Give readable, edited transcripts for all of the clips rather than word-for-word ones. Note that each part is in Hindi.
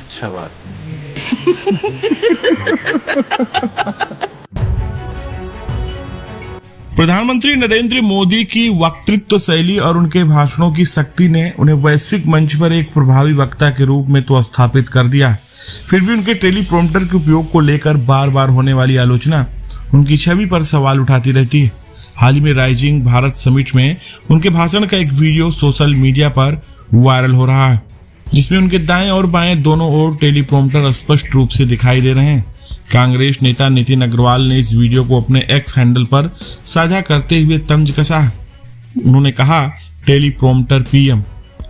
अच्छा बात। प्रधानमंत्री नरेंद्र मोदी की वक्तृत्व शैली और उनके भाषणों की शक्ति ने उन्हें वैश्विक मंच पर एक प्रभावी वक्ता के रूप में तो स्थापित कर दिया, फिर भी उनके टेलीप्रॉम्प्टर के उपयोग को लेकर बार बार होने वाली आलोचना उनकी छवि पर सवाल उठाती रहती है। हाल ही में राइजिंग भारत समिट में उनके भाषण का एक वीडियो सोशल मीडिया पर वायरल हो रहा है, जिसमें उनके दाएं और बाएं दोनों ओर टेलीप्रॉम्प्टर स्पष्ट रूप से दिखाई दे रहे हैं। कांग्रेस नेता नितिन अग्रवाल ने इस वीडियो को अपने एक्स हैंडल पर साझा करते हुए तंज कसा। उन्होंने कहा, टेलीप्रॉम्प्टर पीएम।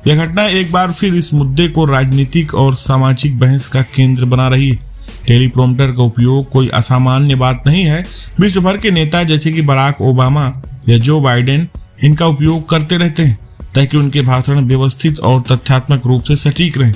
यह घटना एक बार फिर इस मुद्दे को राजनीतिक और सामाजिक बहस का केंद्र बना रही है। टेलीप्रॉम्प्टर का उपयोग कोई असामान्य बात नहीं है। विश्व भर के नेता जैसे कि बराक ओबामा या जो बाइडेन इनका उपयोग करते रहते हैं ताकि उनके भाषण व्यवस्थित और तथ्यात्मक रूप से सटीक रहें।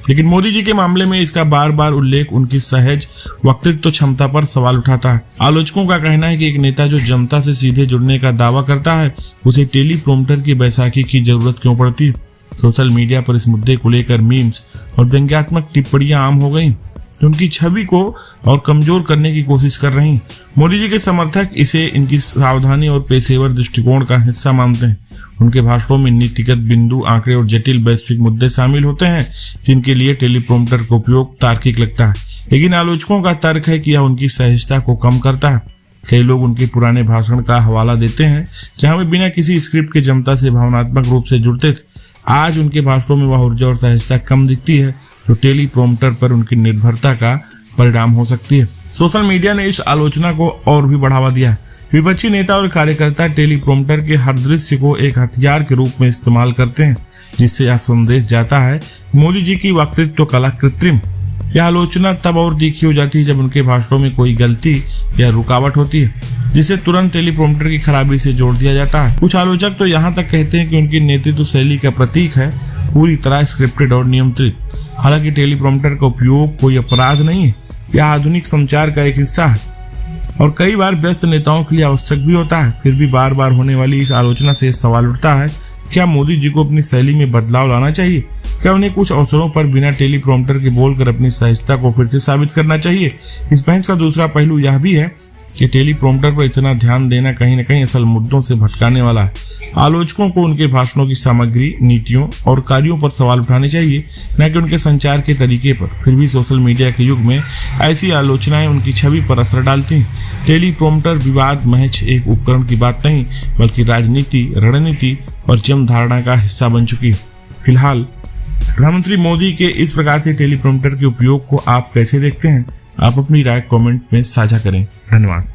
लेकिन मोदी जी के मामले में इसका बार बार उल्लेख उनकी सहज वक्तृत्व क्षमता पर सवाल उठाता है। आलोचकों का कहना है कि एक नेता जो जनता से सीधे जुड़ने का दावा करता है, उसे टेलीप्रॉम्प्टर की बैसाखी की जरूरत क्यों पड़ती है। सोशल मीडिया पर इस मुद्दे को लेकर मीम्स और व्यंग्यात्मक टिप्पणियां आम हो गई, जो उनकी छवि को और कमजोर करने की कोशिश कर रही हैं। मोदी जी के समर्थक इसे इनकी सावधानी और पेशेवर दृष्टिकोण का हिस्सा मानते हैं। उनके भाषणों में नीतिगत बिंदु, आंकड़े और जटिल वैश्विक मुद्दे शामिल होते हैं, जिनके लिए टेलीप्रॉम्प्टर का उपयोग तार्किक लगता है। लेकिन आलोचकों का तर्क है कि यह उनकी सहजता को कम करता है। कई लोग उनके पुराने भाषण का हवाला देते हैं, जहां वे बिना किसी स्क्रिप्ट के जनता से भावनात्मक रूप से जुड़ते थे। आज उनके भाषणों में वह ऊर्जा और सहजता कम दिखती है, जो टेलीप्रॉम्प्टर पर उनकी निर्भरता का परिणाम हो सकती है। सोशल मीडिया ने इस आलोचना को और भी बढ़ावा दिया है। विपक्षी नेता और कार्यकर्ता टेलीप्रॉम्प्टर के हर दृश्य को एक हथियार के रूप में इस्तेमाल करते हैं, जिससे यह संदेश जाता है मोदी जी की वक्तृत्व कला कृत्रिम। यह आलोचना तब और तीखी हो जाती है जब उनके भाषणों में कोई गलती या रुकावट होती है, जिसे तुरंत टेलीप्रॉम्प्टर की खराबी से जोड़ दिया जाता है। कुछ आलोचक तो यहाँ तक कहते हैं कि उनकी नेतृत्व शैली का प्रतीक है पूरी तरह स्क्रिप्टेड और नियंत्रित। हालांकि टेलीप्रॉम्प्टर का उपयोग कोई अपराध नहीं है, यह आधुनिक संचार का एक हिस्सा है और कई बार व्यस्त नेताओं के लिए आवश्यक भी होता है। फिर भी बार बार होने वाली इस आलोचना से सवाल उठता है, क्या मोदी जी को अपनी शैली में बदलाव लाना चाहिए? क्या उन्हें कुछ अवसरों पर बिना टेलीप्रॉम्प्टर के बोलकर अपनी सहजता को फिर से साबित करना चाहिए? इस बहस का दूसरा पहलू यह भी है कि टेलीप्रॉम्प्टर पर इतना ध्यान देना कहीं न कहीं असल मुद्दों से भटकाने वाला है। आलोचकों को उनके भाषणों की सामग्री, नीतियों और कार्यों पर सवाल उठाने चाहिए, न कि उनके संचार के तरीके पर। फिर भी सोशल मीडिया के युग में ऐसी आलोचनाएं उनकी छवि पर असर डालती हैं। टेलीप्रॉम्प्टर विवाद महज एक उपकरण की बात नहीं, बल्कि राजनीति, रणनीति और जन धारणा का हिस्सा बन चुकी है। फिलहाल प्रधानमंत्री मोदी के इस प्रकार से टेलीप्रॉम्प्टर के उपयोग को आप कैसे देखते हैं? आप अपनी राय कमेंट में साझा करें। धन्यवाद।